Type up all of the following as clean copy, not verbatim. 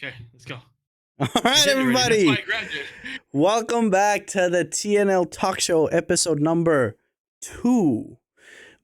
Okay, let's go. All right, everybody. Welcome back to the TNL Talkshow episode number 2.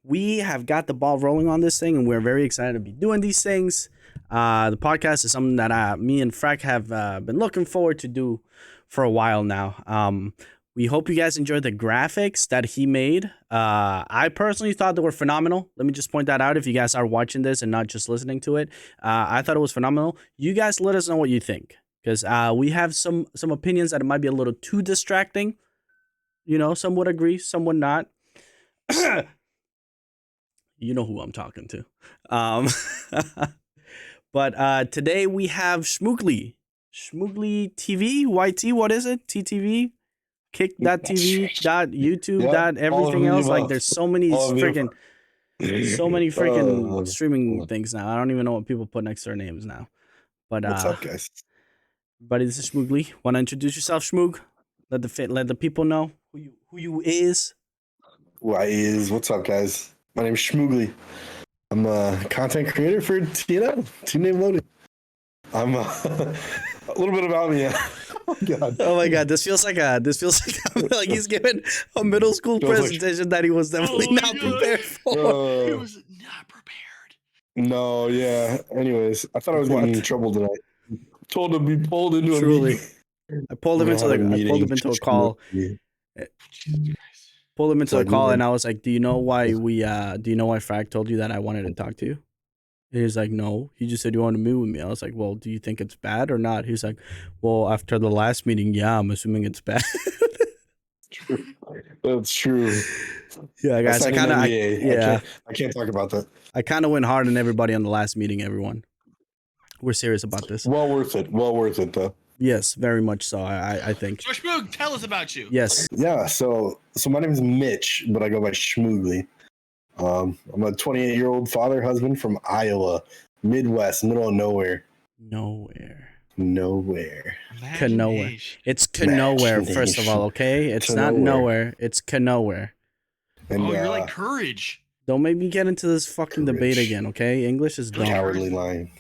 We have got the ball rolling on this thing, and we're very excited to be doing these things. The podcast is something that me and Frack have been looking forward to do for a while now. We hope you guys enjoyed the graphics that he made. I personally thought they were phenomenal. Let me just point that out if you guys are watching this and not just listening to it. I thought it was phenomenal. You guys let us know what you think, because we have some opinions that it might be a little too distracting. You know, some would agree, some would not. You know who I'm talking to. But today we have Schmoogly TV, YT, what is it? TTV? Kick.tv, .youtube, Yep, everything else. Like, there's so many freaking streaming things now. I don't even know what people put next to their names now. But what's up, guys? Buddy, this is Schmoogly. Want to introduce yourself, Schmoog? Let the people know who you is. What's up, guys? My name is Schmoogly. I'm a content creator for TNL, Two Name Loaded. I'm a little bit about me. Oh God! Oh my God! This feels like like he's giving a middle school presentation that he was definitely not prepared for. He was not prepared. No, yeah. Anyways, I thought I was getting in trouble tonight. Told to be pulled into a meeting. I pulled him into a call. Pulled him into a call, and I was like, "Do you know why Frack told you that I wanted to talk to you?" And he's like, "No, he just said you wanted to meet with me." I was like, "Well, do you think it's bad or not?" He's like, "Well, after the last meeting, yeah, I'm assuming it's bad." That's true. Yeah, guys, I can't talk about that. I kind of went hard on everybody on the last meeting. Everyone, we're serious about this. Well worth it though. Yes, very much so. I think. So Schmoog, tell us about you. Yes. Yeah. So my name is Mitch, but I go by Schmoogly. I'm a 28-year-old father, husband from Iowa, Midwest, middle of nowhere. Nowhere. It's nowhere, first of all, okay? It's not nowhere. It's nowhere. And, you're like Courage. Don't make me get into this fucking debate again, okay? English is dumb. Cowardly lion.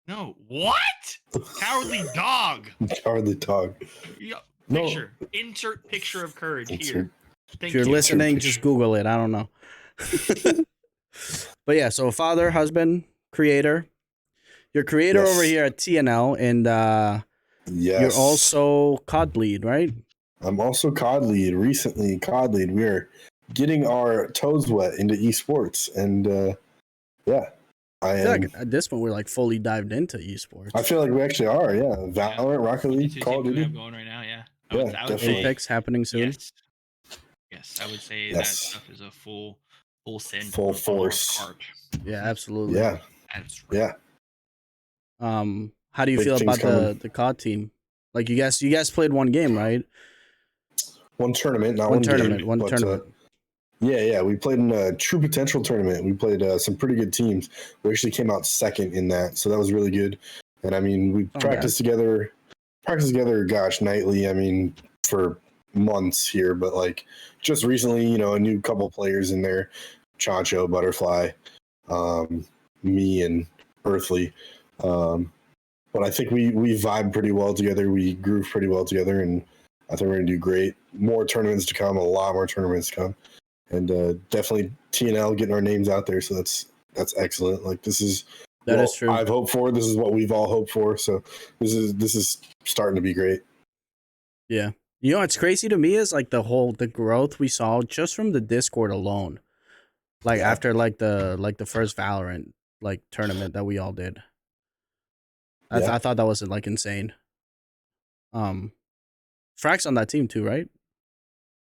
No. What? Cowardly dog. Cowardly dog. Yeah, picture. No. Insert picture of Courage here. If you're listening, just Google it. I don't know. But yeah, so father, husband, creator. You're creator over here at TNL, and you're also COD lead, right? I'm also COD lead. Recently, COD lead. We are getting our toes wet into eSports, and I feel like at this point we're like fully dived into eSports. I feel like we actually are. Yeah, Valorant, Rocket League, Call of Duty. Going right now. Yeah. I would say Apex happening soon. Yes, I would say that stuff is a full send, full force. Yeah, absolutely. Yeah, yeah. How do you feel about the COD team? Like, you guys played one game, right? One tournament, not one tournament. One tournament. Yeah. We played in a True Potential tournament. We played some pretty good teams. We actually came out second in that, so that was really good. And I mean, we practiced together. Gosh, nightly. I mean, for months here, but like just recently, a new couple players in there, Chancho, Butterfly, me, and Earthly. But I think we vibed pretty well together. We groove pretty well together, and I think we're gonna do great. More tournaments to come, a lot more tournaments to come, and definitely TNL getting our names out there. So that's excellent. Like, this is that is true. I've hoped for. This is what we've all hoped for. So this is starting to be great. Yeah. You know what's crazy to me is like the growth we saw just from the Discord alone. Like after the first Valorant tournament that we all did. I thought that was like insane. Frack's on that team too, right?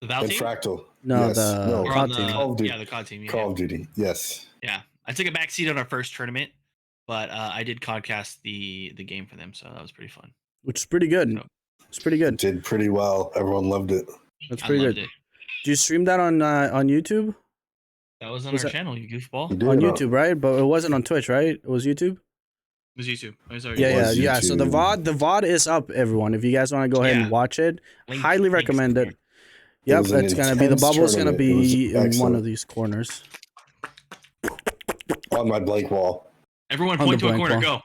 The Val team? Fractal. No, the COD team. Call of Duty. Yeah, the COD team. Yeah. Call of Duty. Yes. Yeah, I took a back seat on our first tournament, but I did podcast the game for them, so that was pretty fun. Which is pretty good. So, it's pretty good. It did pretty well. Everyone loved it. That's pretty good. Did you stream that on YouTube? That was on our channel, you goofball. On YouTube, right? But it wasn't on Twitch, right? It was YouTube? It was YouTube. Yeah. So the VOD is up, everyone. If you guys want to go ahead and watch it, highly recommend it. Yep, it's gonna be the bubble's gonna be in one of these corners. On my blank wall. Everyone point to a corner. Go.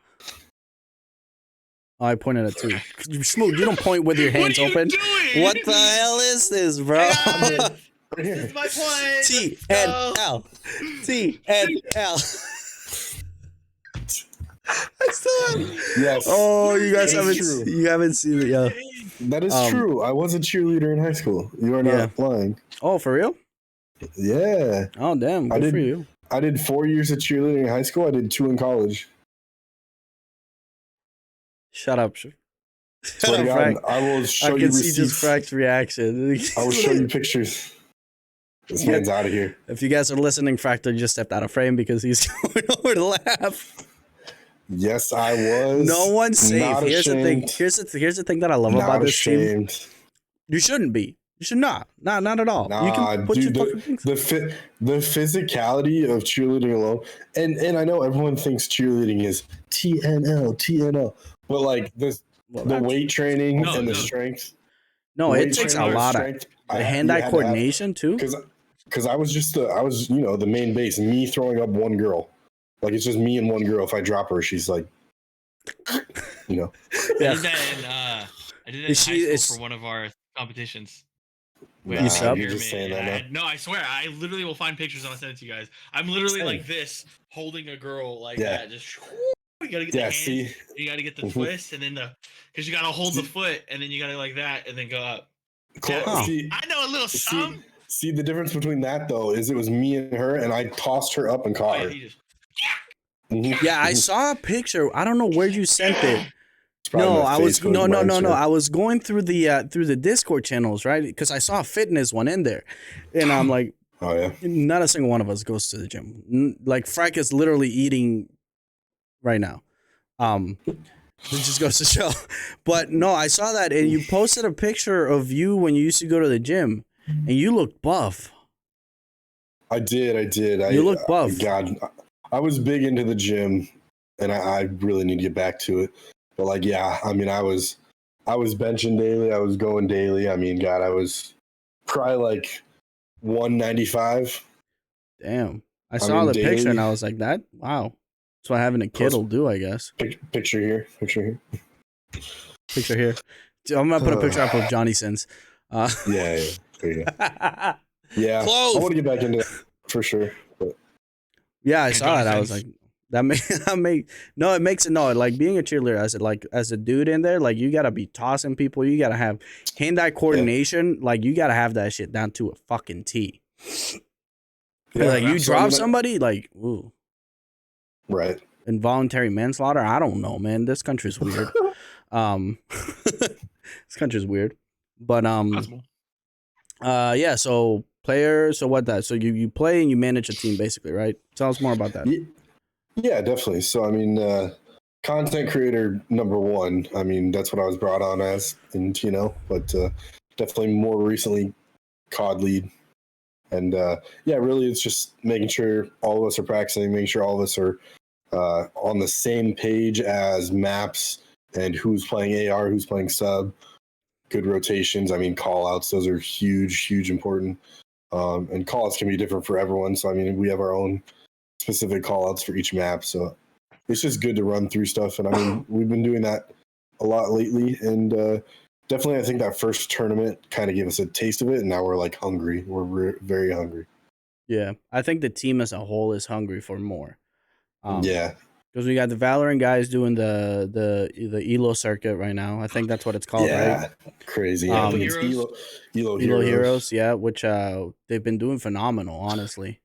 Oh, I pointed at two. Smooth, you don't point with your hands open. Doing? What the hell is this, bro? Hey guys, this is my play. TNL. TNL. I still have. Yes. Oh, you guys That is haven't. true. You haven't seen it, yo. That is true. I was a cheerleader in high school. You are Yeah. not lying. Oh, for real? Yeah. Oh, damn. Good for you. I did 4 years of cheerleading in high school. I did 2 in college. Shut up. Swear Shut to up, God, Frank. I will show I you can see receipts. just Frank's reaction. I will show you pictures. This man's out of here. If you guys are listening, Frank just stepped out of frame because he's going over to laugh. Yes, I was. No one's safe. Not Here's ashamed. the thing. Here's the thing that I love about this team. You shouldn't be. You should not. Not at all. You can put dude, your fucking things. the physicality of cheerleading alone, and I know everyone thinks cheerleading is TNL, but like the weight training and the strength. No, it takes a lot of hand-eye coordination too. Because I was the main base, me throwing up one girl. Like it's just me and one girl. If I drop her, she's like, Yeah. I did that in high school for one of our competitions. You sub? You're just saying that now. No, I swear. I literally will find pictures and I'll send it to you guys. I'm literally like this, holding a girl like that. Just you gotta get the hand, you gotta get the twist, and then because you gotta hold the foot, and then you gotta like that, and then go up. I know a little something. See the difference between that though is it was me and her, and I tossed her up and caught her. Yeah, I saw a picture. I don't know where you sent it. No, I was no. I was going through the Discord channels, right? Because I saw a fitness one in there, and I'm like, oh yeah, not a single one of us goes to the gym. Like Frank is literally eating right now. It just goes to show. But no, I saw that, and you posted a picture of you when you used to go to the gym, and you look buff. I did. You look buff. God, I was big into the gym, and I really need to get back to it. But like, yeah, I mean, I was benching daily. I was going daily. I mean, God, I was probably like 195. Damn. I saw the picture and I was like, wow. That's what having a kid will do, I guess. Picture here. Picture here. I'm going to put a picture up of Johnny Sins. Yeah. There you go. Yeah. Close. I want to get back into it for sure. But. Yeah, I saw it. I was like, it makes it like being a cheerleader as a dude in there, like you gotta be tossing people, you gotta have hand-eye coordination, like you gotta have that shit down to a fucking T. Like you drop somebody, like ooh. Right. Involuntary manslaughter. I don't know, man. This country's weird. This country's weird. But yeah, so players, so what that? So you play and you manage a team basically, right? Tell us more about that. Yeah, definitely. So, I mean, content creator number one. I mean, that's what I was brought on as in TNL, but definitely more recently, COD lead. And yeah, really, it's just making sure all of us are practicing, making sure all of us are on the same page as maps and who's playing AR, who's playing sub, good rotations. I mean, call outs, those are huge, important. And call outs can be different for everyone. So, I mean, we have our own specific call outs for each map. So it's just good to run through stuff. And I mean, we've been doing that a lot lately. And definitely, I think that first tournament kind of gave us a taste of it. And now we're like hungry. We're very hungry. Yeah. I think the team as a whole is hungry for more. Yeah. Because we got the Valorant guys doing the ELO circuit right now. I think that's what it's called, right? Crazy. I think it's ELO Heroes, yeah, which they've been doing phenomenal, honestly.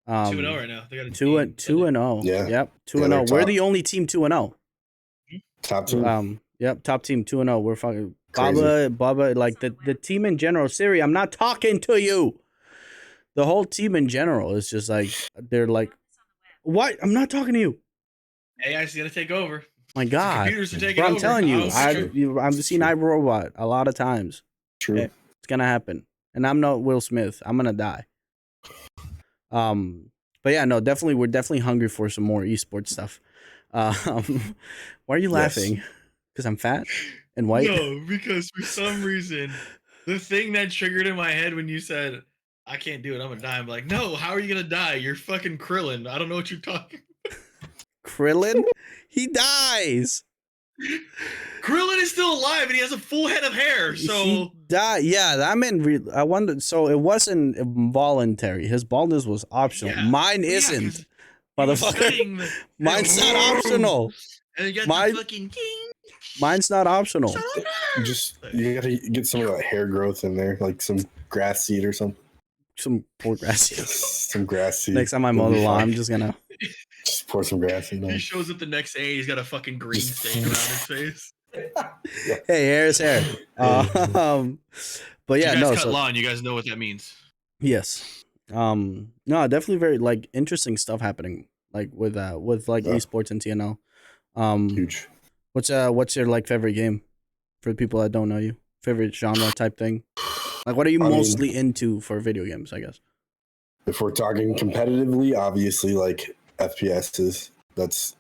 2-0 right now. They got a 2-0. Yeah. Yep. 2-0. We're the only team 2-0. Top team. Yep. Top team 2-0. We're fucking Bubba. Like the team in general. Siri, I'm not talking to you. The whole team in general is just like they're like, what? I'm not talking to you. AI's gonna take over. My God. Computers are taking over. I'm telling you, I've seen iRobot a lot of times. True. Okay? It's gonna happen, and I'm not Will Smith. I'm gonna die. But yeah, no, definitely, we're definitely hungry for some more esports stuff. Why are you laughing? Because I'm fat and white? No, because for some reason, the thing that triggered in my head when you said, I can't do it, I'm gonna die. I'm like, no, how are you gonna die? You're fucking Krillin. I don't know what you're talking about. Krillin? He dies. still alive and he has a full head of hair. So he died. Yeah, I mean, I wonder. So it wasn't involuntary. His baldness was optional. Yeah. Mine Well, yeah, isn't, 'cause he was studying motherfucker. the- Mine's not optional. And you got Mine- the fucking king. Mine's not optional. Just you gotta get some of that hair growth in there, like some grass seed or something. Some poor grass seed. Some grass seed. Next time I mow It'll the be lawn, fine. I'm just gonna. Just pour some grass in He there. shows up the next day. He's got a fucking green Just- stain around his face. Hey, hair is hair. But yeah, you guys no. cut So lawn. You guys know what that means. yes. No, definitely very like interesting stuff happening. Like with like esports and TNL. Huge. What's your like favorite game for the people that don't know you? Favorite genre type thing? Like what are you mostly into for video games, I guess? If we're talking competitively, obviously like FPSs. That's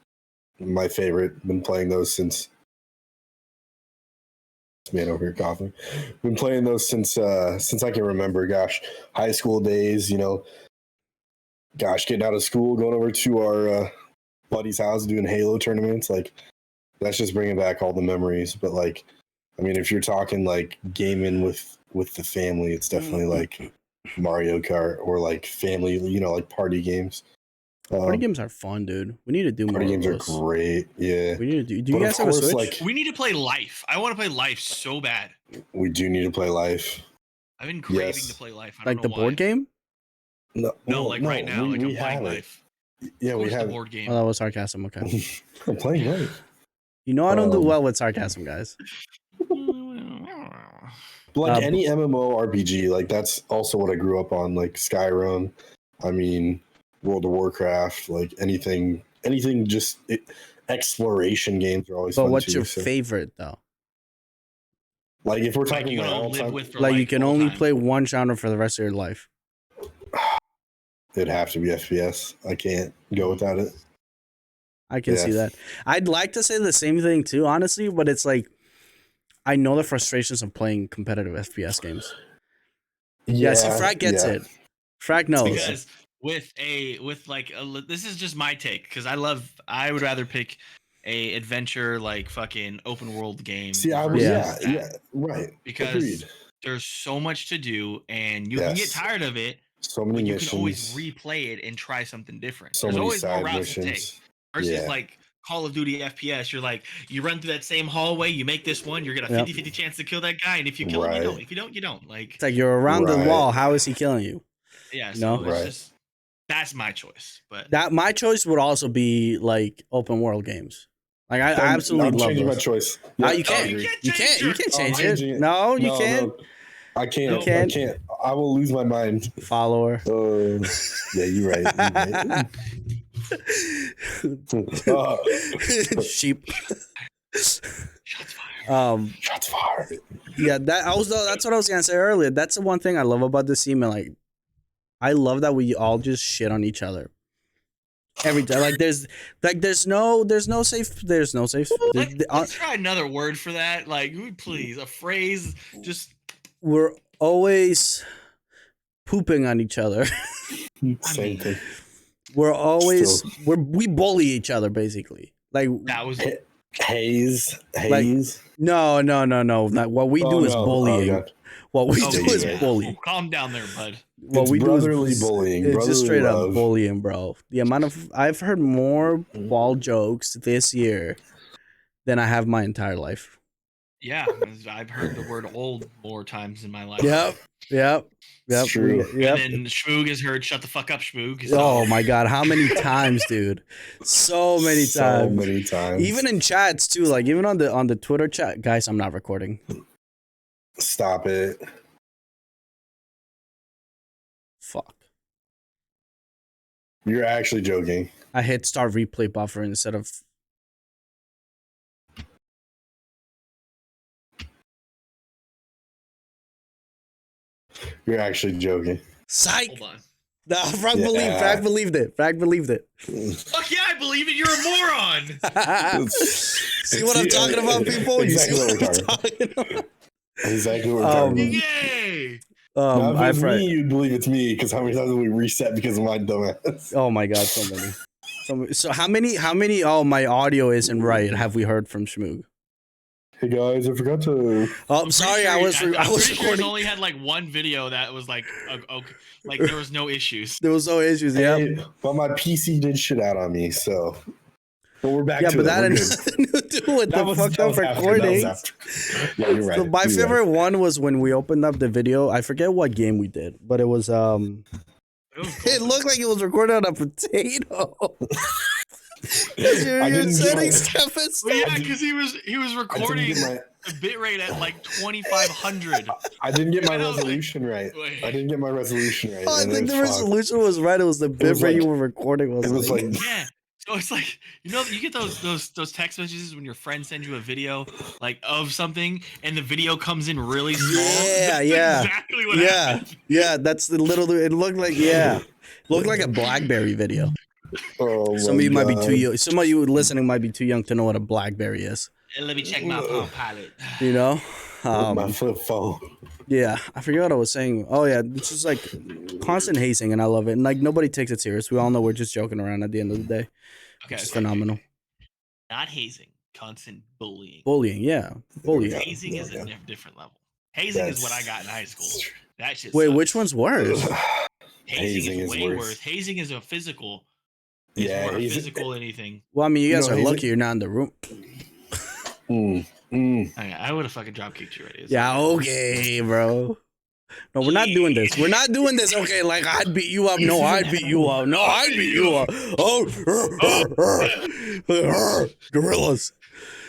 my favorite. Been playing those since man over here coughing. Been playing those since I can remember, gosh, high school days, gosh, getting out of school, going over to our buddy's house doing Halo tournaments, like that's just bringing back all the memories. But like, I mean, if you're talking like gaming with the family, it's definitely like Mario Kart or like family, like party games. Party games are fun, dude. We need to do more. Party games of are those. great. Yeah. We need to do you But guys of have a course, Switch? We need to play Life. I want to play Life so bad. We do need to play Life. I've been craving Yes. to play Life. I don't Like know the why. board game? No, like right now, like I'm playing Life. Yeah, Of we course, have the board game. Oh, that was sarcasm. Okay. I'm playing Life. You know I don't do well with sarcasm, guys. Like any MMORPG, like that's also what I grew up on, like Skyrim. I mean, World of Warcraft, like anything just exploration games are always But fun what's too, your so. favorite though? Like if we're Like, talking you like don't all live time, with for Like you life can all only time. play one genre for the rest of your life. it'd have to be FPS. I can't go without it. I can see Yes. that. I'd like to say the same thing too, honestly, but it's like I know the frustrations of playing competitive FPS games. Yeah, see, Frag gets it. Frag knows. Because with this is just my take because I would rather pick a adventure like fucking open world game. See, I would, versus that. yeah, right. Because Agreed. there's so much to do and you can get Yes. tired of it, So many but you missions. can always replay it and try something different. So There's many always more side routes to take. missions. Versus Yeah. like Call of Duty FPS, you're like, you run through that same hallway, you make this one, you're gonna 50-50 chance to kill that guy, and if you kill him, you Right. don't. If you don't, you don't. Like, It's like you're around the Right. wall. How is he killing you? yeah, No. so it's Right. just that's my choice. But That my choice would also be like open world games. Like I absolutely I'm love changing those. my choice. No, Yeah, you I can't. agree. You can't. You can't I'm change changing it. it. No, you can't. No, I can't. You can't. I can't. I will lose my mind. Follower. Yeah, you're right. Sheep. shots fired. Shots fired. Yeah, that's what I was gonna say earlier. That's the one thing I love about this team, and like I love that we all just shit on each other. Every time. Like there's no safe Let's try another word for that. Like, please, a phrase. Just we're always pooping on each other. Same thing. We're always we bully each other basically. Like that was Haze. no. Not, what we do is bullying. God. What we oh, do yeah. is bullying. Oh, calm down there, bud. What It's we do brotherly is bullying. It's Brotherly just straight love. up bullying, bro. The amount of I've heard more ball jokes this year than I have my entire life. Yeah, I've heard the word old more times in my life. Yep. It's true. And then Schmoog has heard "shut the fuck up, Schmoog." So. Oh my god, how many times, dude? So many times. So many times. Even in chats too, like even on the Twitter chat, guys. I'm not recording. Stop it. Fuck. You're actually joking. I hit start replay buffer instead of. You're actually joking. Psych. Hold on. Nah, Frag believed it. Frag believed it. Fuck yeah, I believe it. You're a moron. See what I'm talking about, people? Exactly You see what what we're I'm talking about? Exactly what we're talking about. Yay! Now, if it's I've me, you'd believe it's me because how many times have we reset because of my dumbass? Oh my god, so many. So how many? Oh, my audio isn't right. Have we heard from Schmoog? Hey guys, I forgot to. Oh, I'm sorry. Sure, I was pretty recording. Sure only had like one video that was like okay, like there was no issues. There was no issues. Hey, Yeah. but my PC did shit out on me, so. But we're back Yeah, to but it. that We're had good. nothing to do with the fucked up recordings. Yeah, you're right. So my favorite one was when we opened up the video. I forget what game we did, but it was it looked like it was recorded on a potato. Because your settings kept it stuck. Well, yeah, because he was recording the bitrate at like 2500. I didn't get my resolution right. I didn't get my resolution right. Oh, I think the resolution was right. It was the bitrate you were recording. It was like yeah. So it's like, you get those text messages when your friend sends you a video like of something and the video comes in really small. Yeah, that's exactly what happened. Yeah, that's the little. It looked like a BlackBerry video. Oh, some of you might be too young. Some of you listening might be too young to know what a BlackBerry is. Let me check my Palm Pilot. You know, my flip phone. Yeah, I forget what I was saying. Oh yeah, it's just like constant hazing, and I love it. And like nobody takes it serious. We all know we're just joking around at the end of the day. Okay, it's phenomenal. Not hazing, constant bullying. Bullying, yeah, bullying. Hazing is a different level. Hazing is what I got in high school. That shit. Wait, sucks. which one's worse? Hazing is way worse. Hazing is a physical. It's more a physical anything. Well, I mean, you guys are lucky you're not in the room. I would have fucking drop kicked you right. Yeah, okay, bro. No, we're not doing this. We're not doing this. Okay, like I'd beat you up. No, I'd beat you up. No, I'd beat you up. Oh, gorillas.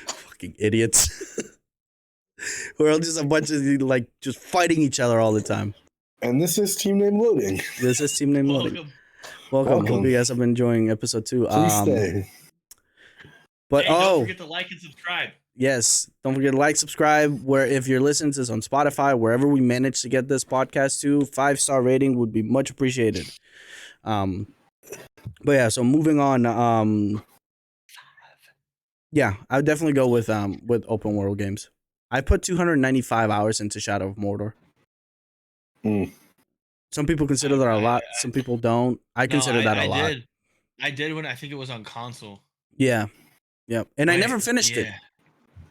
Fucking idiots. We're all just a bunch of like just fighting each other all the time. And this is Team Name Loading. This is Team Name Loading. Welcome. Hope you guys have been enjoying episode 2. Please stay. But don't forget to like and subscribe. Yes, don't forget to like, subscribe. Where if you're listening to this on Spotify, wherever we manage to get this podcast to, 5-star rating would be much appreciated. But yeah, so moving on. Yeah, I would definitely go with open world games. I put 295 hours into Shadow of Mordor. Some people consider that a lot. Some people don't. I consider that a lot. I did when I think it was on console. Yeah. Yep. And I never finished it.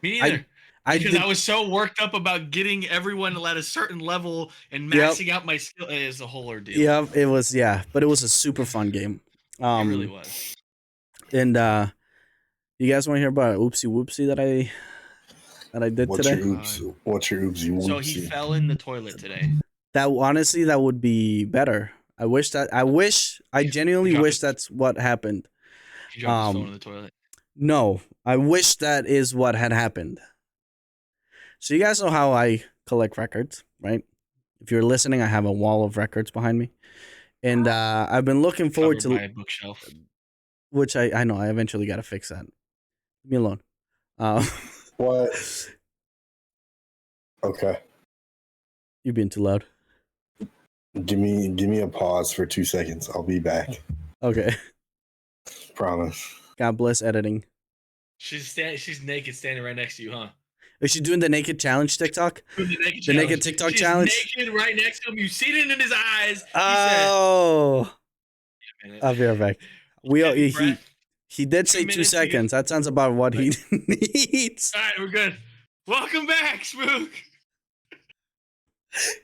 Me neither. Because I was so worked up about getting everyone at a certain level and maxing out my skill. It is a whole ordeal. Yeah, it was. Yeah, but it was a super fun game. It really was. And you guys want to hear about an oopsie whoopsie that I did today? What's your oopsie whoopsie? So he fell in the toilet today. That honestly, that would be better. I genuinely wish that's what happened. Did you drop his phone in the toilet? No, I wish that is what had happened. So you guys know how I collect records, right? If you're listening, I have a wall of records behind me. And I've been looking forward to my bookshelf. Which I know I eventually got to fix that. Leave me alone. What? Okay. You're being too loud. Give me a pause for 2 seconds. I'll be back. Okay. Promise. God bless editing. She's naked, standing right next to you, huh? Is she doing the naked challenge TikTok? The naked TikTok challenge? She's naked right next to him. You see it in his eyes. Oh. I'll be right back. He did say 2 seconds. That sounds about what he needs. All right, we're good. Welcome back, Spook.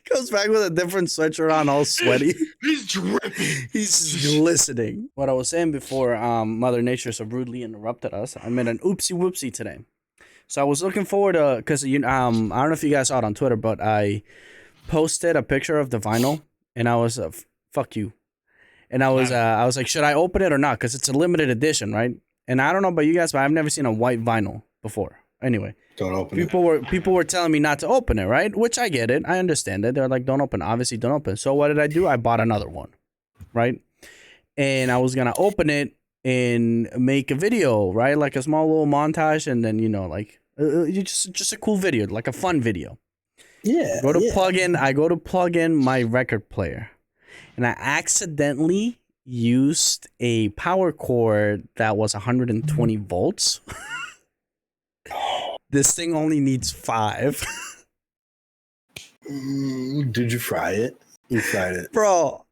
Comes back with a different sweatshirt on, all sweaty. He's dripping. He's glistening. What I was saying before, Mother Nature so rudely interrupted us. I made an oopsie whoopsie today. So I was looking forward to, because I don't know if you guys saw it on Twitter, but I posted a picture of the vinyl, and I was fuck you, and I was like, should I open it or not? Because it's a limited edition, right? And I don't know about you guys, but I've never seen a white vinyl before. Anyway. Don't open it. People were telling me not to open it, right? Which I get it. I understand it. They're like, don't open. Obviously, don't open. So what did I do? I bought another one, right? And I was gonna open it and make a video, right? Like a small little montage, and then like just a cool video, like a fun video. Yeah. I go to plug in my record player, and I accidentally used a power cord that was 120 volts. This thing only needs 5. Did you fry it? You fried it. Bro,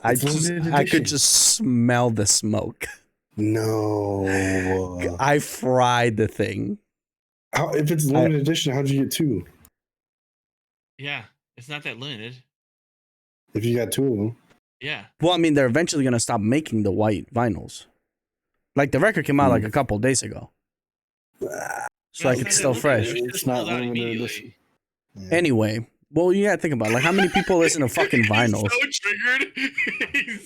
I could just smell the smoke. No. I fried the thing. If it's limited edition, how'd you get 2? Yeah, it's not that limited. If you got 2 of them. Yeah. Well, I mean, they're eventually gonna stop making the white vinyls. Like the record came out like a couple days ago, so like it's still fresh. It's not limited edition. Yeah. Anyway, well, you gotta think about it. Like how many people listen to fucking vinyls? So triggered.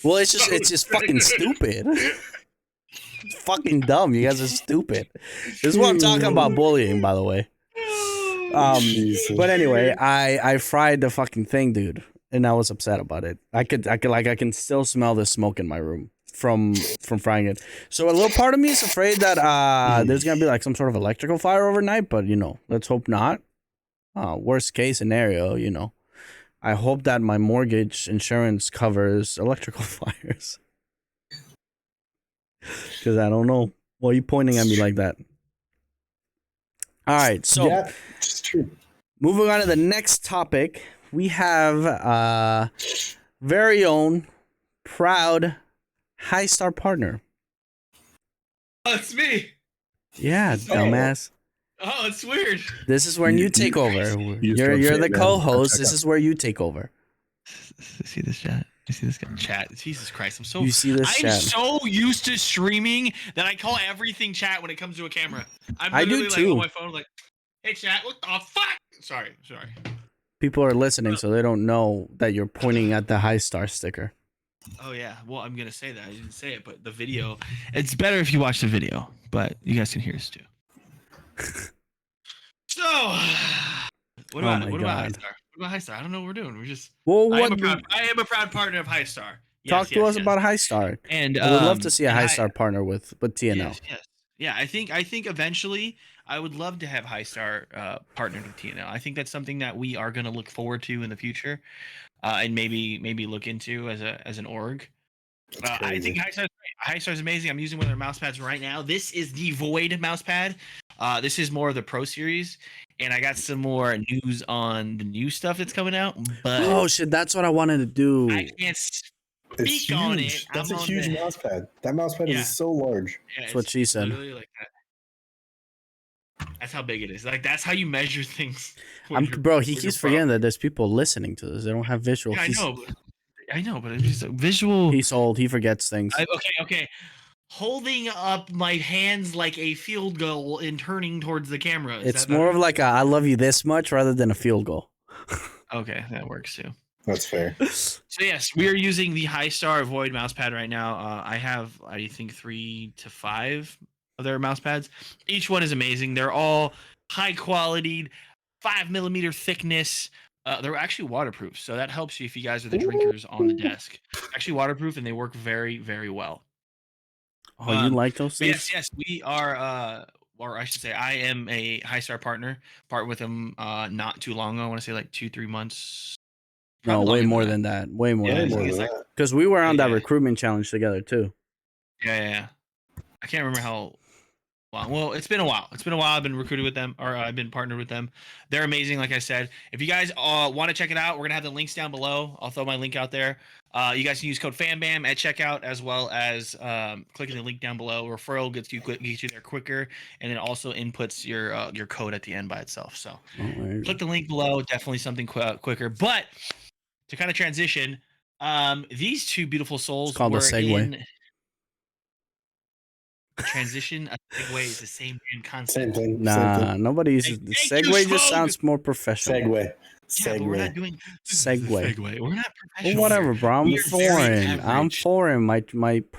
Well, it's just fucking stupid. It's fucking dumb. You guys are stupid. This is what I'm talking about bullying, by the way. But anyway, I fried the fucking thing, dude, and I was upset about it. I can still smell the smoke in my room from frying it. So a little part of me is afraid that there's gonna be like some sort of electrical fire overnight, but let's hope not. Worst case scenario, I hope that my mortgage insurance covers electrical fires. Because I don't know. Why are you pointing at me like that? All right, so yeah, it's true. Moving on to the next topic, we have very own proud high star partner. Oh, it's me. Yeah, dumbass. Oh, it's weird. This is when you take over. You're the co-host. This is where you take over. See this chat? You see this guy? Chat. Jesus Christ! I'm so used to streaming that I call everything chat when it comes to a camera. I do too. On my phone, like, hey chat, what the fuck? Sorry. People are listening, so they don't know that you're pointing at the high star sticker. Oh yeah. Well, I'm gonna say that. I didn't say it, but the video. It's better if you watch the video, but you guys can hear us too. So, what about High Star? What about High Star? I don't know what we're doing. We're just. Well, I am a proud partner of High Star. Talk to us about High Star. And I would love to see a High Star partner with TNL. Yes. Yeah, I think eventually I would love to have High Star partnered with TNL. I think that's something that we are going to look forward to in the future, and maybe look into as an org. I think High Star is amazing. I'm using one of their mouse pads right now. This is the Void mouse pad. This is more of the Pro Series, and I got some more news on the new stuff that's coming out. But oh shit, that's what I wanted to do. I can't speak on it. That's a huge mouse pad. That mouse pad is so large. Yeah, that's what she said. Literally like that. That's how big it is. Like that's how you measure things. Bro, he keeps forgetting that there's people listening to this. They don't have visual. Yeah, I know, but it's just visual. He's old. He forgets things. Okay. Holding up my hands like a field goal and turning towards the camera. It's more of like a I love you this much rather than a field goal. Okay, that works too. That's fair. So yes, we are using the High Star Void mouse pad right now. I have, I think, 3 to 5 of their mouse pads. Each one is amazing. They're all high quality, 5mm thickness. They're actually waterproof, so that helps you if you guys are the drinkers on the desk. Actually waterproof, and they work very, very well. Oh, you like those things? Yes, we are. Or I should say, I am a High Star partner. Part with them not too long ago. I want to say like 2-3 months. No, way more than that. Way more than that. Because we were on that recruitment challenge together too. Yeah. I can't remember how long. Well, it's been a while. I've been recruited with them, or I've been partnered with them. They're amazing, like I said. If you guys want to check it out, we're gonna have the links down below. I'll throw my link out there. You guys can use code FANBAM at checkout, as well as clicking the link down below. Referral gets you there quicker, and it also inputs your code at the end by itself. So click the link below. Definitely something quicker. But to kind of transition, these two beautiful souls it's called were a segue. in transition. A segue is the same concept. Same thing. Nah, nobody uses the segue. Just sounds more professional. Segue. Yeah, but we're not doing segue. We're not professional. Well, whatever, bro. I'm foreign. My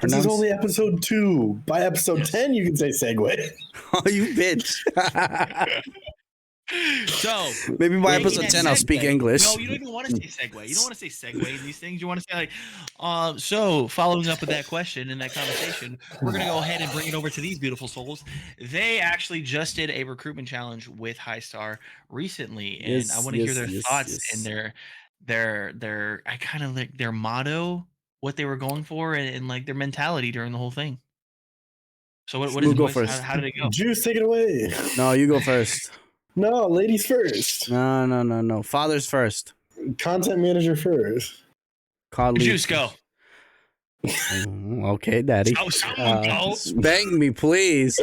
This is only episode 2. By episode 10, you can say segue. Oh, you bitch. So maybe by episode 10 I'll speak English. No, you don't even want to say segue. You don't want to say segue in these things. You want to say like, so following up with that question and that conversation, we're gonna go ahead and bring it over to these beautiful souls. They actually just did a recruitment challenge with High Star recently, and I want to hear their thoughts and their I kind of like their motto, what they were going for, and like their mentality during the whole thing. So what is go first? How did it go? Juice, take it away. No, you go first. No, ladies first. No. Fathers first. Content manager first. Juice, go. Okay, daddy. Spank me, please.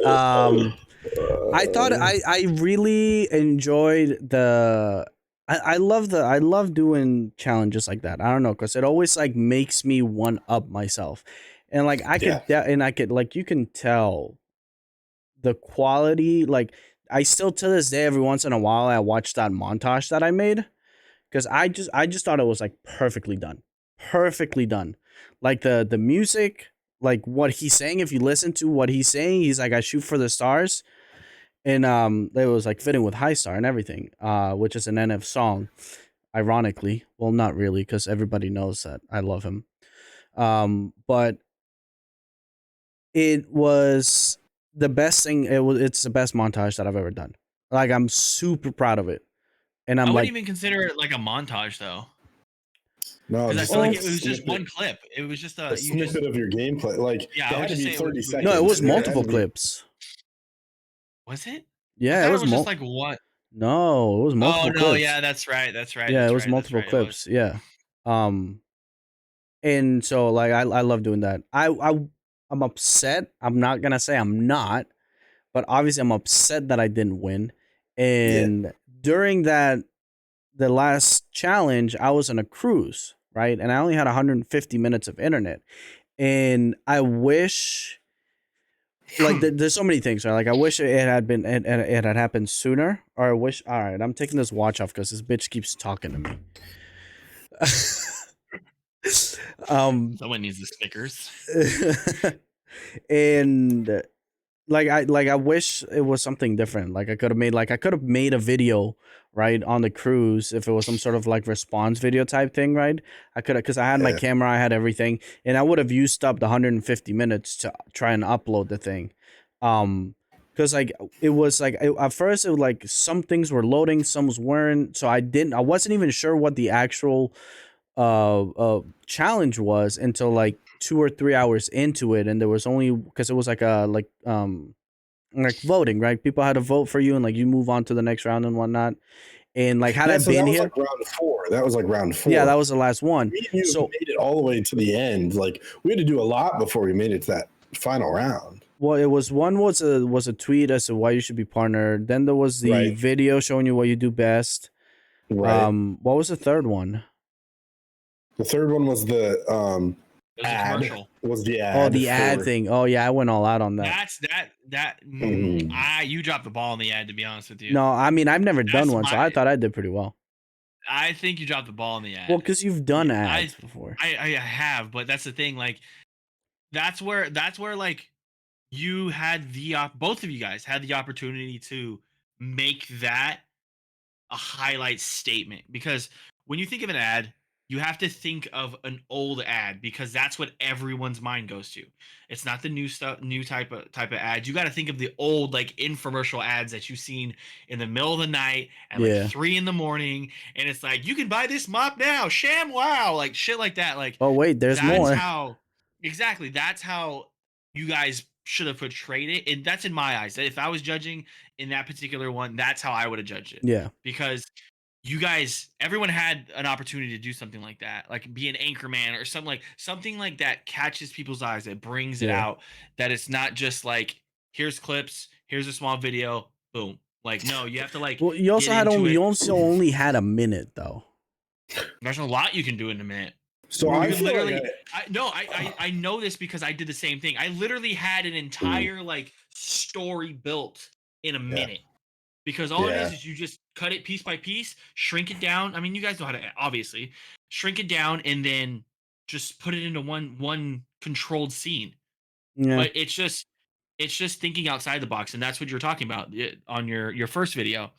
I thought I really enjoyed the. I love doing challenges like that. I don't know, because it always like makes me one up myself, and like I could like you can tell the quality. Like I still to this day, every once in a while, I watch that montage that I made, because I just thought it was like perfectly done. Like the music, like what he's saying. If you listen to what he's saying, he's like, I shoot for the stars, and it was like fitting with High Star and everything, which is an NF song. Ironically, well, not really, because everybody knows that I love him. But it was the best thing. It's the best montage that I've ever done. Like I'm super proud of it, and I I'm wouldn't like, even consider it like a montage though. No, Because I just feel like like it was just one clip. It was just a snippet of your gameplay. Like Yeah, it I would had to just be say 30 seconds. no, it was There had multiple to be- clips. Was it? I Yeah, it thought was just like one. no, it was Oh multiple no, clips. yeah, that's right. That's right. Yeah, it That's was right. That's multiple right. It was. clips. Yeah. Um and so like I love doing that. I'm upset. I'm not going to say I'm not, but obviously I'm upset that I didn't win. And during the last challenge, I was on a cruise, right? And I only had 150 minutes of internet. And I wish like there's so many things, right? Like I wish it had been it had happened sooner, or I wish. All right, I'm taking this watch off because this bitch keeps talking to me. Someone needs the Snickers. And I wish it was something different. Like I could have made a video, right, on the cruise, if it was some sort of like response video type thing, right? I could have, because I had my camera, I had everything, and I would have used up the 150 minutes to try and upload the thing. Because like it was like at first it was like some things were loading, some weren't. So I wasn't even sure what the actual challenge was until like 2 or 3 hours into it, and there was only, because it was like voting, right? People had to vote for you, and like you move on to the next round and whatnot. And like had I so been that was here, like round 4. That was like round 4. yeah, that was the last one. Me and you So made it all the way to the end. Like we had to do a lot before we made it to that final round. well, it was one was a tweet as to why you should be partnered. Then there was the Right. video showing you what you do best. Right. What was the third one? The third one was the It was a ad. commercial. Was the ad? Oh, the ad thing. Oh yeah, I went all out on that. You dropped the ball in the ad, to be honest with you. No, I mean I've never done one, so I thought I did pretty well. I think you dropped the ball in the ad. Well, because you've done ads before. I have, but that's the thing. Like, that's where like you had both of you guys had the opportunity to make that a highlight statement, because when you think of an ad, you have to think of an old ad, because that's what everyone's mind goes to. It's not the new stuff, new type of ad. You got to think of the old like infomercial ads that you've seen in the middle of the night at like 3 a.m, and it's like, you can buy this mop now, sham wow, like shit like that. Like, oh wait, there's more. That's how you guys should have portrayed it, and that's in my eyes. If I was judging in that particular one, that's how I would have judged it. Yeah, because you guys, everyone had an opportunity to do something like that, like be an anchor man or something like that, catches people's eyes, that brings it out, that it's not just like, here's clips, here's a small video, boom. Like, no, you have to like. Well, you also only had a minute though. There's a lot you can do in a minute. So I literally, I know this because I did the same thing. I literally had an entire like story built in a minute, because all it is you just cut it piece by piece, shrink it down. I mean, you guys know how to obviously shrink it down, and then just put it into one controlled scene. Yeah. But it's just thinking outside the box, and that's what you're talking about on your first video,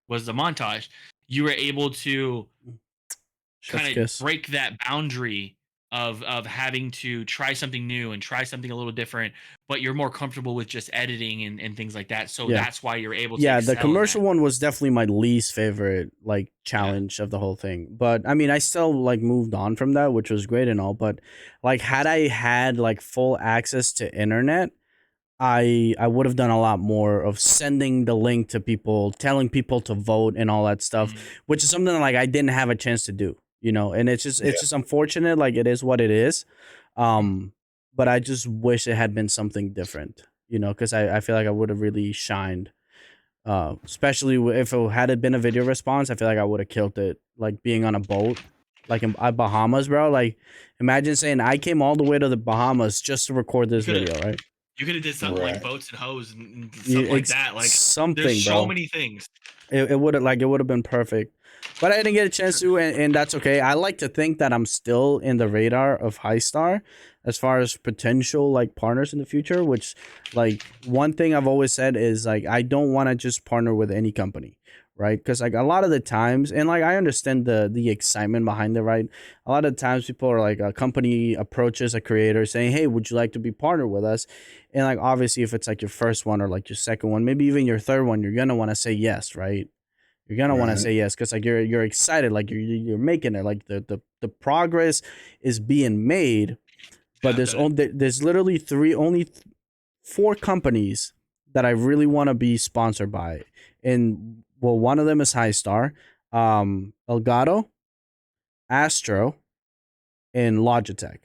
was the montage. You were able to kind of break that boundary of having to try something new and try something a little different, but you're more comfortable with just editing and things like that. So that's why you're able to. Yeah, the commercial one was definitely my least favorite like challenge of the whole thing. But I mean, I still like moved on from that, which was great and all. But like, had I had like full access to internet, I would have done a lot more of sending the link to people, telling people to vote and all that stuff, which is something like I didn't have a chance to do, you know. And it's just unfortunate. Like, it is what it is. But I just wish it had been something different. you know, because I feel like I would have really shined. Especially if it had been a video response, I feel like I would have killed it. Like being on a boat, like in Bahamas, bro. Like imagine saying I came all the way to the Bahamas just to record this video, right? You could have did something like boats and hoes and something like that. Like something, there's so bro. many things. It would have been perfect, but I didn't get a chance to, and that's okay. I like to think that I'm still in the radar of Highstar as far as potential like partners in the future. Which, like, one thing I've always said is like I don't want to just partner with any company, right? Because like a lot of the times, and like I understand the excitement behind it, right? A lot of times people are like a company approaches a creator saying, "Hey, would you like to be partnered with us?" And like obviously if it's like your first one or like your second one, maybe even your third one, you're gonna want to say yes, right? You're gonna want to say yes because like you're excited, like you're making it, like the progress is being made. But there's literally four companies that I really want to be sponsored by, and well, one of them is Highstar, Elgato, Astro, and Logitech.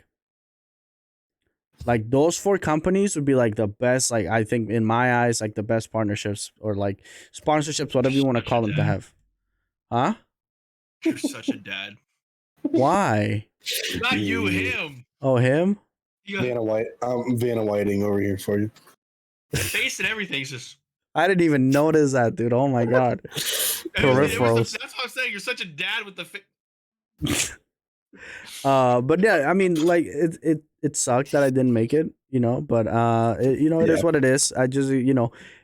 Like those four companies would be like the best, like I think in my eyes, like the best partnerships or like sponsorships, whatever you want to call them to have. Huh? You're such a dad. Why? Not you, him. Oh, him? Vanna White. I'm Vanna Whiting over here for you. The face and everything's just. I didn't even notice that, dude. Oh my god. Peripherals. That's what I'm saying. You're such a dad with the face. But yeah, I mean, like it sucked that I didn't make it, you know. But it is what it is. I just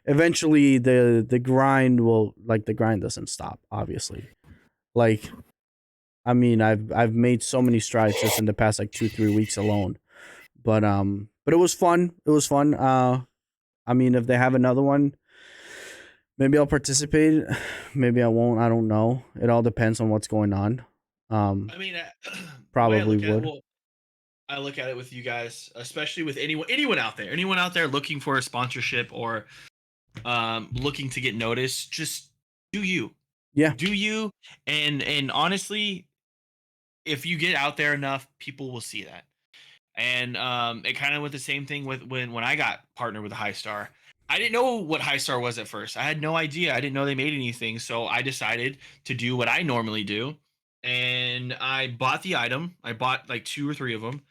eventually the grind will the grind doesn't stop. Obviously, like I mean, I've made so many strides just in the past like 2-3 weeks alone. But it was fun. It was fun. I mean, if they have another one, maybe I'll participate. Maybe I won't. I don't know. It all depends on what's going on. I mean, probably would. I look at it with you guys, especially with anyone out there looking for a sponsorship or looking to get noticed. Just do you, do you, and honestly, if you get out there enough, people will see that. And it kind of went the same thing with when I got partnered with Highstar. I didn't know what Highstar was at first. I had no idea. I didn't know they made anything. So I decided to do what I normally do. And I bought the item. I bought like 2 or 3 of them.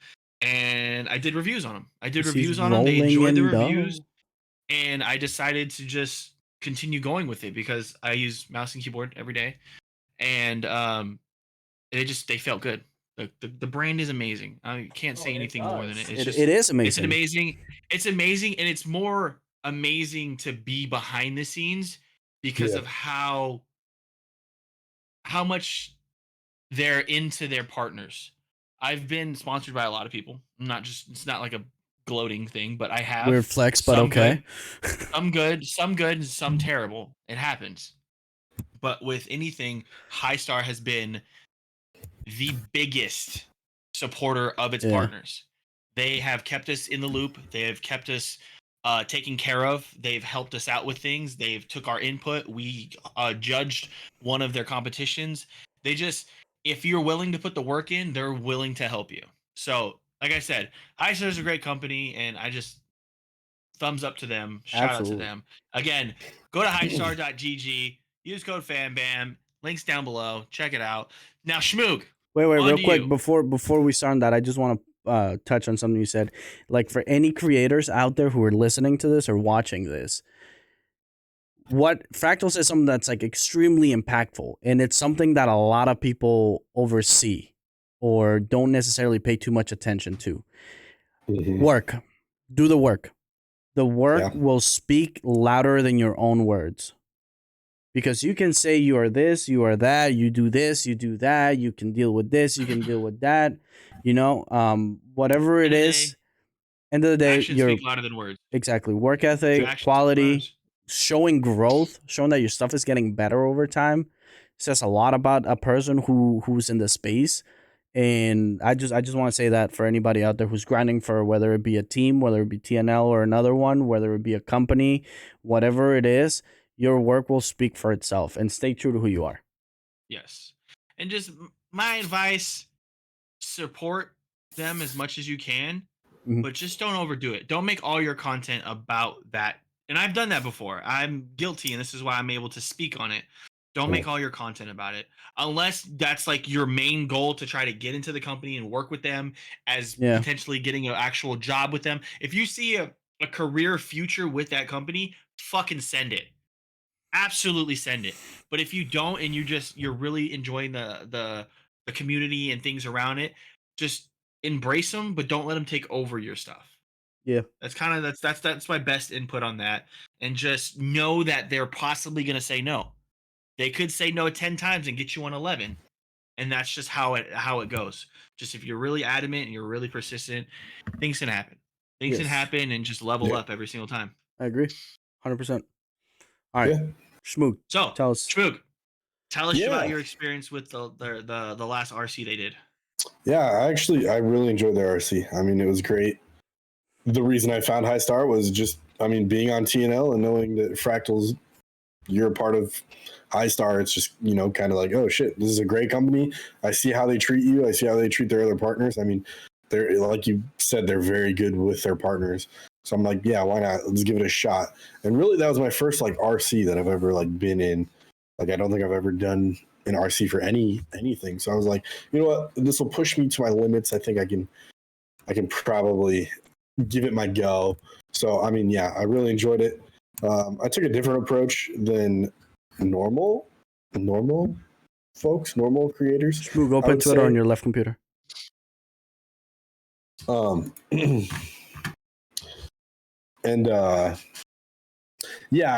And I did reviews on them. They enjoyed the reviews. And I decided to just continue going with it because I use mouse and keyboard every day. And they felt good. The brand is amazing. I can't say anything more than it. It is amazing. It's amazing, and it's more amazing to be behind the scenes because of how much they're into their partners. I've been sponsored by a lot of people. It's not like a gloating thing, but I have. Weird flex, but okay. Some good, and some terrible. It happens. But with anything, Highstar has been the biggest supporter of its partners. They have kept us in the loop. They have kept us taken care of. They've helped us out with things. They've took our input. We judged one of their competitions. If you're willing to put the work in, they're willing to help you. So, like I said, Highstar is a great company, and I just thumbs up to them. Shout out to them. Again, go to highstar.gg. Use code FANBAM. Links down below. Check it out. Now, Schmoog. Wait, real quick before we start on that, I just want to touch on something you said. Like for any creators out there who are listening to this or watching this, what Fractal says something that's like extremely impactful, and it's something that a lot of people oversee or don't necessarily pay too much attention to. Work. Do the work. The work will speak louder than your own words. Because you can say you are this, you are that, you do this, you do that, you can deal with this, you can deal with that, whatever it is. End of the day, actions speak louder than words. Exactly. Work ethic, quality, showing growth, showing that your stuff is getting better over time says a lot about a person who's in the space. And I just want to say that for anybody out there who's grinding for whether it be a team, whether it be TNL or another one, whether it be a company, whatever it is, your work will speak for itself, and stay true to who you are. Yes. And just my advice, support them as much as you can. but just don't overdo it. Don't make all your content about that. And I've done that before. I'm guilty, and this is why I'm able to speak on it. Don't make all your content about it unless that's like your main goal to try to get into the company and work with them as potentially getting an actual job with them. If you see a career future with that company, fucking send it. Absolutely send it. But if you don't and you're really enjoying the community and things around it, just embrace them, but don't let them take over your stuff. Yeah. That's my best input on that. And just know that they're possibly going to say no. They could say no 10 times and get you on 11. And that's just how it goes. Just if you're really adamant and you're really persistent, things can happen. Things can happen, and just level up every single time. I agree. 100%. All right. Schmoog. So, tell us about your experience with the last RC they did. Yeah, I really enjoyed their RC. I mean, it was great. The reason I found High Star was just, being on TNL and knowing that Fractal's, you're a part of High Star. It's just, kind of like, oh shit, this is a great company. I see how they treat you. I see how they treat their other partners. I mean, they're, like you said, they're very good with their partners. So I'm like, yeah, why not? Let's give it a shot. And really, that was my first like RC that I've ever like been in. Like, I don't think I've ever done an RC for anything. So I was like, you know what? This will push me to my limits. I think I can probably give it my go. So, I really enjoyed it. I took a different approach than normal folks, normal creators. Schmoog, open Twitter on your left computer. And I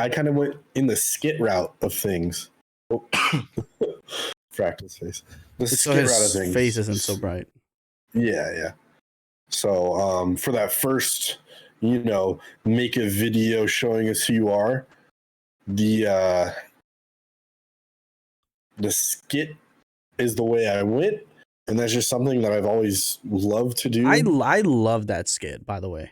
kind of went in the skit route of things. Oh. Fractal's face. The skit route of things. Face isn't so bright. Yeah. So for that first, make a video showing us who you are, the skit is the way I went, and that's just something that I've always loved to do. I love that skit, by the way.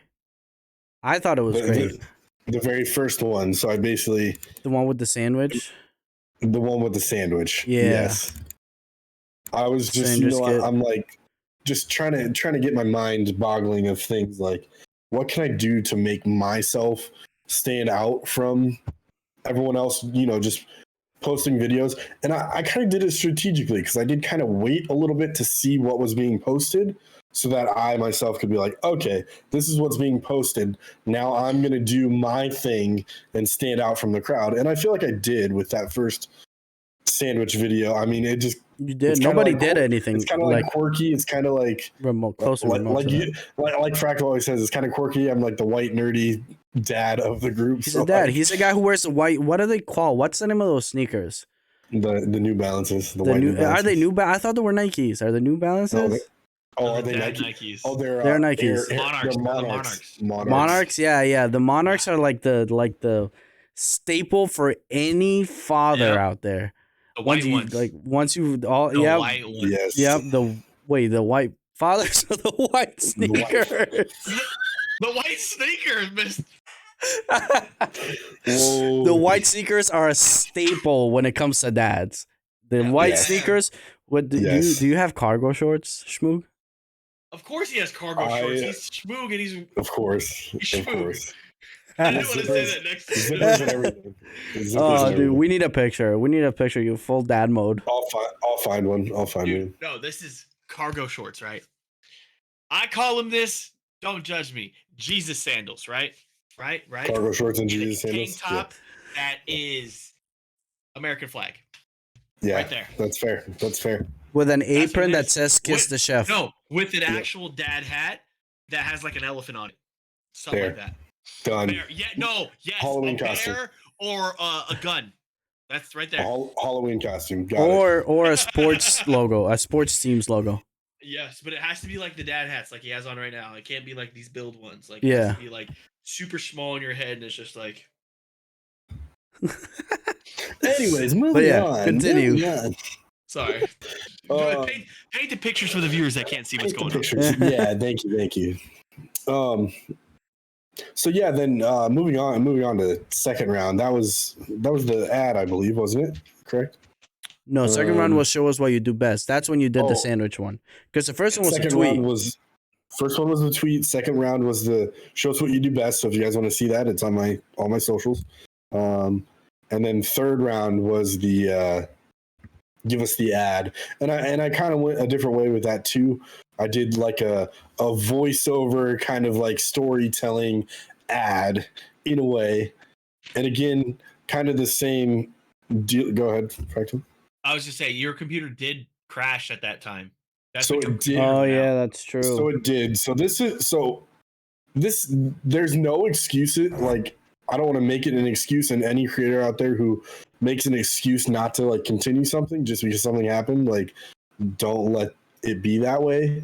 I thought it was great. The very first one. So I basically the one with the sandwich. The one with the sandwich. Yeah. Yes. I was just, I'm like, just trying to get my mind boggling of things like, what can I do to make myself stand out from everyone else? Just posting videos. And I kind of did it strategically because I did kind of wait a little bit to see what was being posted, so that I myself could be like, okay, this is what's being posted. Now I'm going to do my thing and stand out from the crowd. And I feel like I did with that first sandwich video. I mean, it just... You did. Nobody did anything. It's kind of like quirky. It's kind of like... Remote. Like Fractal always says, it's kind of quirky. I'm like the white, nerdy dad of the group. He's a dad. He's the guy who wears the white... What are they called? What's the name of those sneakers? The New Balances. The white New Balances. Are they New Balances? I thought they were Nikes. Are they New Balances? Are they Nikes? Oh, they're Nikes. Monarchs. Yeah. The Monarchs are like the staple for any father out there. The white ones. Once you all the white ones. Yes. Yep. The white fathers are the white sneakers. The white sneakers, miss. The white sneakers are a staple when it comes to dads. The white sneakers. What do you have cargo shorts, Schmoog? Of course he has cargo shorts. He's Schmoog and he's... Of course. I didn't want to say that next time. Oh, dude, we need a picture. You full dad mode. I'll find one. One. No, this is cargo shorts, right? I call them this. Don't judge me. Jesus sandals, right? Right. Cargo shorts and Jesus sandals. Tank top that is American flag. Yeah, right there. That's fair. With an apron that says "Kiss the Chef." No, with an actual dad hat that has like an elephant on it. Something like that. Done. Bear. Yeah, no, yes. Halloween a bear costume. Or a gun. That's right there. Halloween costume. Or a sports logo, a sports team's logo. Yes, but it has to be like the dad hats like he has on right now. It can't be like these build ones. Like it has to be like super small in your head, and it's just like... Anyways, moving on. Continue. Sorry. Paint the pictures for the viewers that can't see what's going on. Yeah, thank you. So yeah, then moving on to the second round. That was the ad, I believe, wasn't it? Correct? No, second round was show us what you do best. That's when you did the sandwich one. Because the first one was a tweet. First one was the tweet. Second round was the show us what you do best. So if you guys want to see that, it's on all my socials. And then third round was the give us the ad, and I kind of went a different way with that too. I did like a voiceover kind of like storytelling ad in a way, and again, kind of the same deal. Go ahead, Fractal. I was just saying your computer did crash at that time. That's So what your it did. Oh yeah, that's true. So it did. So this there's no excuses. Like I don't want to make it an excuse, and any creator out there who makes an excuse not to like continue something just because something happened, like don't let it be that way.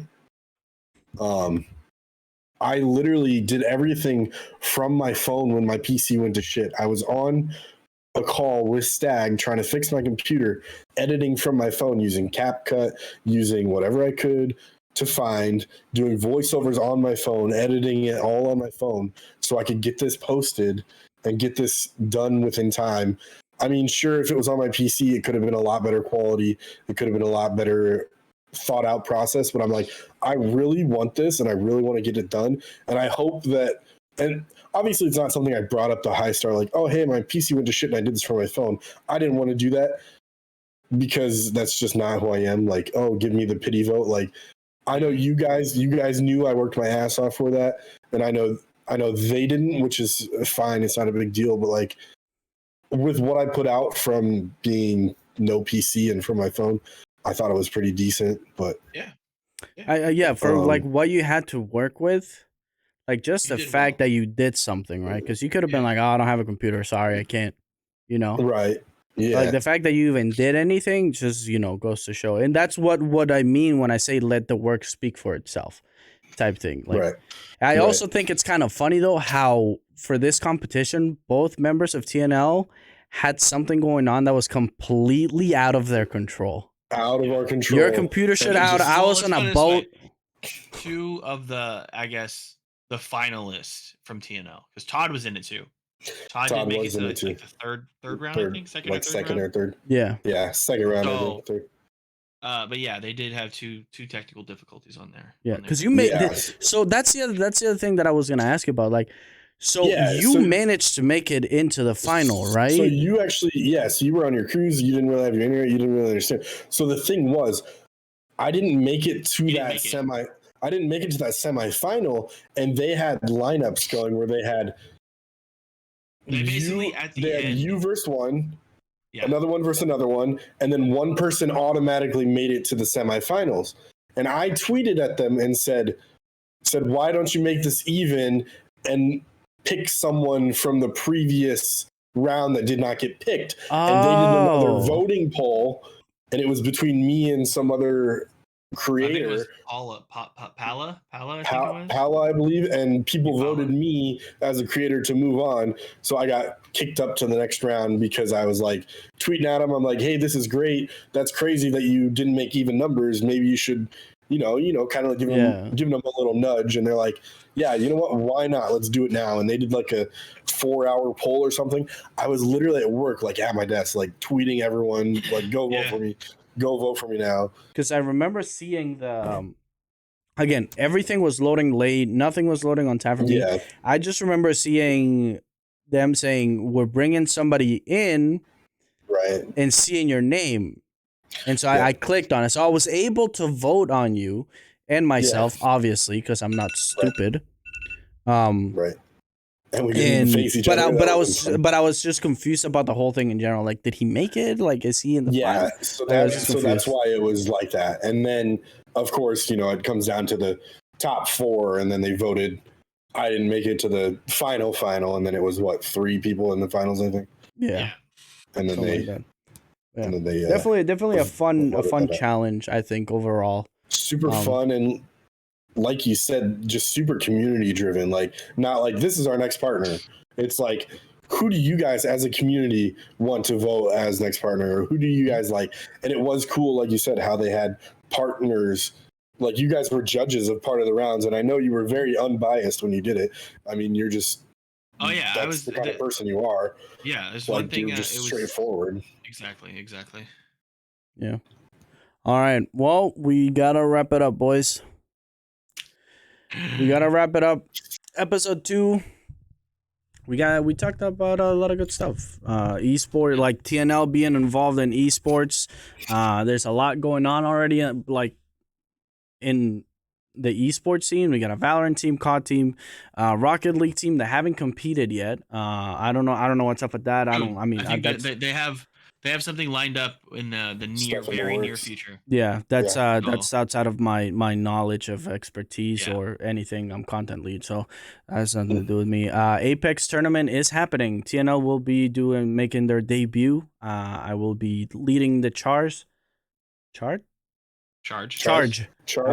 I literally did everything from my phone when my PC went to shit. I was on a call with Stag trying to fix my computer, editing from my phone using CapCut, using whatever I could to find, doing voiceovers on my phone, editing it all on my phone so I could get this posted and get this done within time. I mean, sure, if it was on my PC, it could have been a lot better quality. It could have been a lot better thought out process, but I'm like, I really want this and I really want to get it done. And I hope that, and obviously it's not something I brought up to High Star, like, oh, hey, my PC went to shit and I did this for my phone. I didn't want to do that because that's just not who I am. Like, oh, give me the pity vote. Like, I know you guys knew I worked my ass off for that. And I know they didn't, which is fine. It's not a big deal. But like with what I put out from being no PC and from my phone, I thought it was pretty decent, but for like what you had to work with, like just the fact that you did something, right? Because you could have been like, "Oh, I don't have a computer. Sorry, I can't." You know, right? Yeah. Like the fact that you even did anything just goes to show, and that's what I mean when I say let the work speak for itself, type thing. Like, right. I also think it's kind of funny though how for this competition, both members of TNL had something going on that was completely out of their control. Out of our control. Your computer shut out. I was on a boat. Two of the, I guess, the finalists from TNL, because Todd was in it too. Todd did make it to like the third round, I think, second or third. Yeah, second round. I think, third. But yeah, they did have two technical difficulties on there. Yeah, because you made. So that's the other thing that I was gonna ask you about. Like, you managed to make it into the final, right? So you actually, so you were on your cruise. You didn't really have your internet. You didn't really understand. So the thing was, I didn't make it to that semi. I didn't make it to that semifinal, and they had lineups going where they had. They basically at the end, had you versus one, another one versus another one, and then one person automatically made it to the semifinals. And I tweeted at them and said, why don't you make this even and pick someone from the previous round that did not get picked? And they did another voting poll, and it was between me and some other creator. I think it was Pala, I believe, and people voted me as a creator to move on. So I got kicked up to the next round because I was like tweeting at them. I'm like, hey, this is great. That's crazy that you didn't make even numbers. Maybe you should, kind of like giving them a little nudge. And they're like, yeah, you know what? Why not? Let's do it now. And they did like a 4-hour poll or something. I was literally at work, like at my desk, like tweeting everyone, like, go vote for me. Go vote for me now. Because I remember seeing the again, everything was loading late. Nothing was loading on time for me. Yeah. I just remember seeing them saying, we're bringing somebody in, right, and seeing your name. And so I clicked on it. So I was able to vote on you and myself, obviously, because I'm not stupid. Right. And we didn't face each other. But I was just confused about the whole thing in general. Like, did he make it? Like, is he in the final? So that's why it was like that. And then, of course, it comes down to the top 4, and then they voted. I didn't make it to the final, and then it was 3 people in the finals, I think. Yeah. And then they definitely a fun challenge, I think, overall. Super fun, and like you said, just super community driven. Like, not like this is our next partner. It's like, who do you guys as a community want to vote as next partner? Or who do you guys like? And it was cool, like you said, how they had partners. Like, you guys were judges of part of the rounds, and I know you were very unbiased when you did it. I mean, you're just that's the kind of person you are. Yeah, there's like, one thing. You're just straightforward. Exactly. Yeah. All right. Well, we gotta wrap it up, boys. We gotta wrap it up. Episode 2. We talked about a lot of good stuff. Esports, like TNL being involved in esports. There's a lot going on already, like in the esports scene. We got a Valorant team, COD team, Rocket League team that haven't competed yet. I don't know what's up with that. I think they have something lined up in the very near future. Yeah, that's outside of my knowledge of expertise or anything. I'm content lead, so that has nothing to do with me. Apex tournament is happening. TNL will be making their debut. I will be leading the charge. I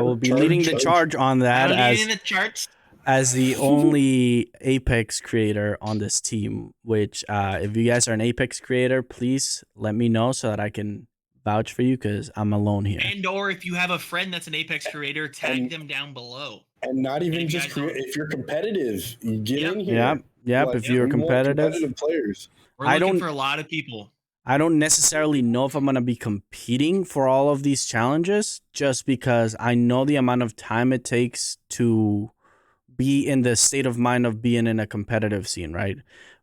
will be leading the charge on that as the only Apex creator on this team. Which, if you guys are an Apex creator, please let me know so that I can vouch for you, because I'm alone here. And or if you have a friend that's an Apex creator, tag them down below. And not even just if you're competitive, you get in here. Yep. If you're competitive players, we're looking for a lot of people. I don't necessarily know if I'm going to be competing for all of these challenges, just because I know the amount of time it takes to be in the state of mind of being in a competitive scene, right?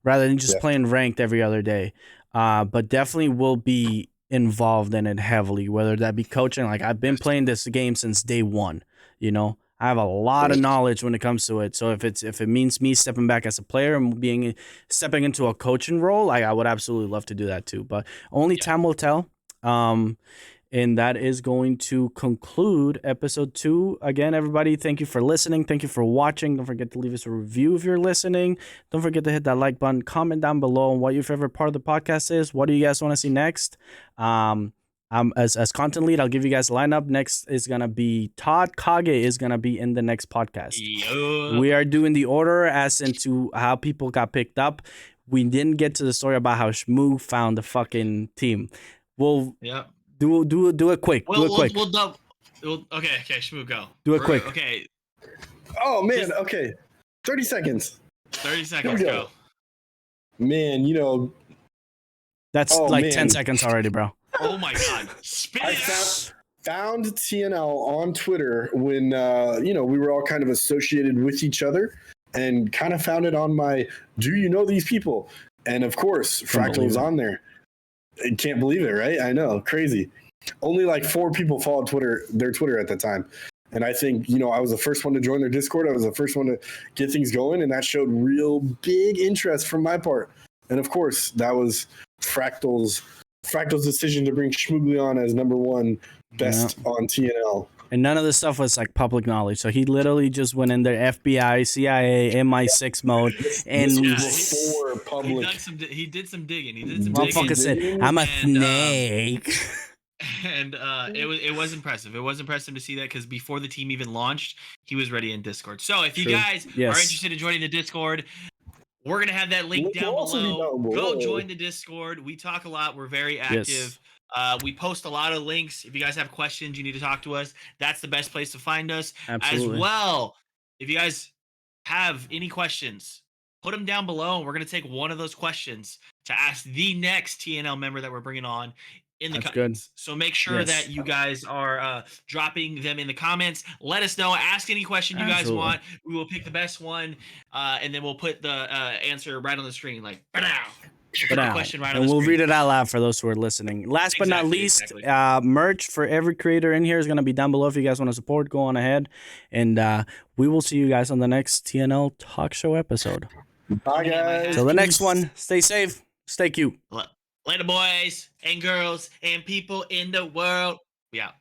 Rather than just playing ranked every other day. But definitely will be involved in it heavily, whether that be coaching. Like, I've been playing this game since day one, I have a lot of knowledge when it comes to it. So if it means me stepping back as a player and stepping into a coaching role, I would absolutely love to do that too. But only time will tell. And that is going to conclude episode 2. Again, everybody, thank you for listening. Thank you for watching. Don't forget to leave us a review if you're listening. Don't forget to hit that like button. Comment down below on what your favorite part of the podcast is. What do you guys want to see next? As content lead, I'll give you guys a lineup. Next is going to be Todd Kage is going to be in the next podcast. We are doing the order as into how people got picked up. We didn't get to the story about how Shmoo found the fucking team. We'll do it quick. Okay, Shmoo, go. Do it quick. Okay. Oh, man. Okay. 30 seconds. 30 seconds, go. Man, that's 10 seconds already, bro. Oh my God! I found TNL on Twitter when we were all kind of associated with each other, and kind of found it on my "Do you know these people?" And of course, Fractal was on there. I can't believe it, right? I know, crazy. Only like 4 people followed their Twitter at the time, and I think I was the first one to join their Discord. I was the first one to get things going, and that showed real big interest from my part. And of course, that was Fractal's decision to bring Shmoogly on as number 1 best on TNL. And none of this stuff was like public knowledge. So he literally just went in there, FBI, CIA, MI6 mode, and before public. He did some digging. Motherfucker said, "I'm a snake." And it was impressive. It was impressive to see that, because before the team even launched, he was ready in Discord. So if you guys are interested in joining the Discord, we're going to have that link down below. Go join the Discord. We talk a lot. We're very active. We post a lot of links. If you guys have questions, you need to talk to us. That's the best place to find us. Absolutely. As well, if you guys have any questions, put them down below. We're going to take one of those questions to ask the next TNL member that we're bringing on in the comments. So make sure that you guys are dropping them in the comments. Let us know. Ask any question you guys want. We will pick the best one, and then we'll put the answer right on the screen, like question right on the screen. We'll read it out loud for those who are listening. Last but not least, merch for every creator in here is going to be down below. If you guys want to support, go on ahead, and we will see you guys on the next TNL Talk Show episode. Bye, guys. Till the next one, stay safe, stay cute. Later, boys and girls and people in the world. We out.